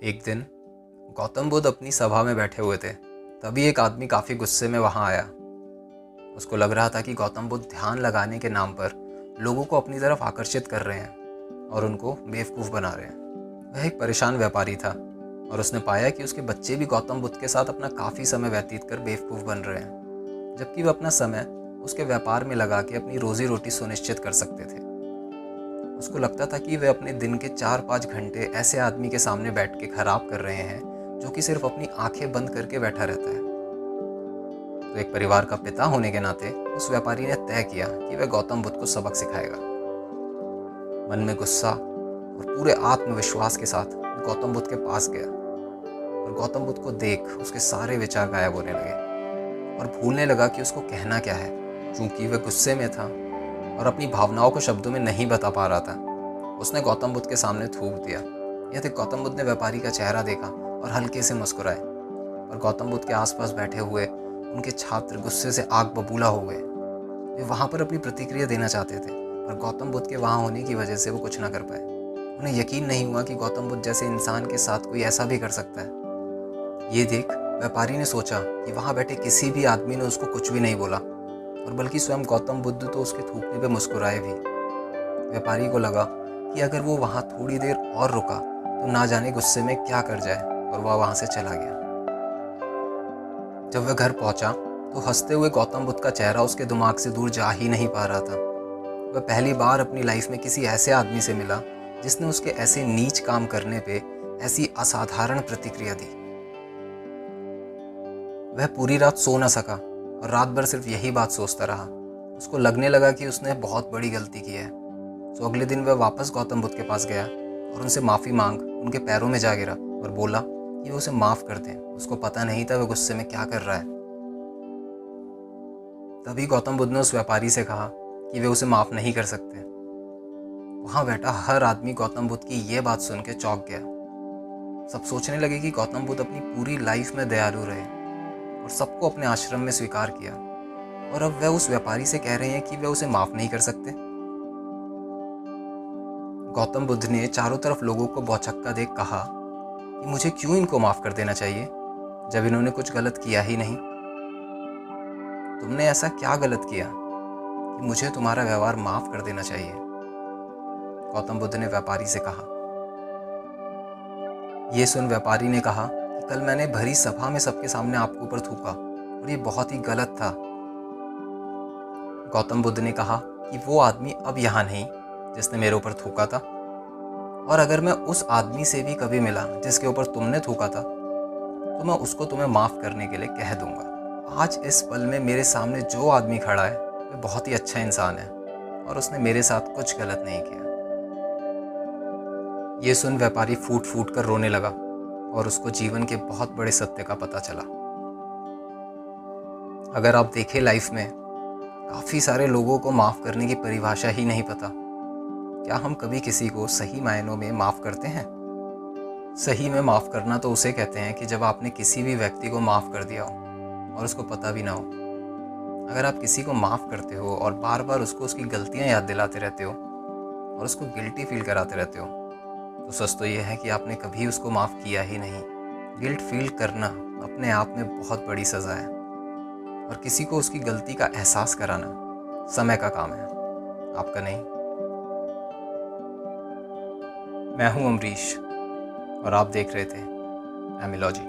एक दिन गौतम बुद्ध अपनी सभा में बैठे हुए थे। तभी एक आदमी काफ़ी गुस्से में वहां आया। उसको लग रहा था कि गौतम बुद्ध ध्यान लगाने के नाम पर लोगों को अपनी तरफ आकर्षित कर रहे हैं और उनको बेवकूफ़ बना रहे हैं। वह एक परेशान व्यापारी था और उसने पाया कि उसके बच्चे भी गौतम बुद्ध के साथ अपना काफ़ी समय व्यतीत कर बेवकूफ़ बन रहे हैं, जबकि वह अपना समय उसके व्यापार में लगा के अपनी रोजी रोटी सुनिश्चित कर सकते थे। उसको लगता था कि वे अपने दिन के 4-5 घंटे ऐसे आदमी के सामने बैठ के खराब कर रहे हैं जो कि सिर्फ अपनी आंखें बंद करके बैठा रहता है। तो एक परिवार का पिता होने के नाते उस व्यापारी ने तय किया कि वह गौतम बुद्ध को सबक सिखाएगा। मन में गुस्सा और पूरे आत्मविश्वास के साथ वह गौतम बुद्ध के पास गया और गौतम बुद्ध को देख उसके सारे विचार गायब होने लगे और भूलने लगा कि उसको कहना क्या है। चूंकि वह गुस्से में था और अपनी भावनाओं को शब्दों में नहीं बता पा रहा था, उसने गौतम बुद्ध के सामने थूक दिया। यह देख गौतम बुद्ध ने व्यापारी का चेहरा देखा और हल्के से मुस्कुराए। और गौतम बुद्ध के आसपास बैठे हुए उनके छात्र गुस्से से आग बबूला हो गए। वे वहाँ पर अपनी प्रतिक्रिया देना चाहते थे, पर गौतम बुद्ध के वहाँ होने की वजह से वो कुछ ना कर पाए। उन्हें यकीन नहीं हुआ कि गौतम बुद्ध जैसे इंसान के साथ कोई ऐसा भी कर सकता है। ये देख व्यापारी ने सोचा कि वहाँ बैठे किसी भी आदमी ने उसको कुछ भी नहीं बोला, और बल्कि स्वयं गौतम बुद्ध तो उसके थूकने पे मुस्कुराए भी। व्यापारी को लगा कि अगर वो वहाँ थोड़ी देर और रुका तो ना जाने गुस्से में क्या कर जाए, और वह वहाँ से चला गया। जब वह घर पहुंचा तो हंसते हुए गौतम बुद्ध का चेहरा उसके दिमाग से दूर जा ही नहीं पा रहा था। वह पहली बार अपनी लाइफ में किसी ऐसे आदमी से मिला जिसने उसके ऐसे नीच काम करने पे ऐसी असाधारण प्रतिक्रिया दी। वह पूरी रात सो न सका और रात भर सिर्फ यही बात सोचता रहा। उसको लगने लगा कि उसने बहुत बड़ी गलती की है। तो अगले दिन वह वापस गौतम बुद्ध के पास गया और उनसे माफ़ी मांग उनके पैरों में जा गिरा और बोला कि वो उसे माफ़ कर दें। उसको पता नहीं था वह गुस्से में क्या कर रहा है। तभी गौतम बुद्ध ने उस व्यापारी से कहा कि वे उसे माफ़ नहीं कर सकते। वहाँ बैठा हर आदमी गौतम बुद्ध की ये बात सुन के चौंक गया। सब सोचने लगे कि गौतम बुद्ध अपनी पूरी लाइफ में दयालु रहे और सबको अपने आश्रम में स्वीकार किया, और अब वह उस व्यापारी से कह रहे हैं कि वह उसे माफ़ नहीं कर सकते। गौतम बुद्ध ने चारों तरफ लोगों को भौचक्का देख कहा कि मुझे क्यों इनको माफ़ कर देना चाहिए जब इन्होंने कुछ गलत किया ही नहीं। तुमने ऐसा क्या गलत किया कि मुझे तुम्हारा व्यवहार माफ़ कर देना चाहिए? गौतम बुद्ध ने व्यापारी से कहा। यह सुन व्यापारी ने कहा कि कल मैंने भरी सभा में सबके सामने आपके ऊपर थूका और ये बहुत ही गलत था। गौतम बुद्ध ने कहा कि वो आदमी अब यहाँ नहीं जिसने मेरे ऊपर थूका था, और अगर मैं उस आदमी से भी कभी मिला जिसके ऊपर तुमने थूका था तो मैं उसको तुम्हें माफ़ करने के लिए कह दूंगा। आज इस पल में मेरे सामने जो आदमी खड़ा है वह बहुत ही अच्छा इंसान है और उसने मेरे साथ कुछ गलत नहीं किया। ये सुन व्यापारी फूट फूट कर रोने लगा और उसको जीवन के बहुत बड़े सत्य का पता चला। अगर आप देखें लाइफ में काफ़ी सारे लोगों को माफ़ करने की परिभाषा ही नहीं पता। क्या हम कभी किसी को सही मायनों में माफ़ करते हैं? सही में माफ़ करना तो उसे कहते हैं कि जब आपने किसी भी व्यक्ति को माफ़ कर दिया हो और उसको पता भी ना हो। अगर आप किसी को माफ़ करते हो और बार बार उसको उसकी गलतियां याद दिलाते रहते हो और उसको गिल्टी फील कराते रहते हो, तो सच तो ये है कि आपने कभी उसको माफ़ किया ही नहीं। गिल्ट फील करना अपने आप में बहुत बड़ी सज़ा है, और किसी को उसकी गलती का एहसास कराना समय का काम है, आपका नहीं। मैं हूं अमरीश और आप देख रहे थे एमिलॉजी।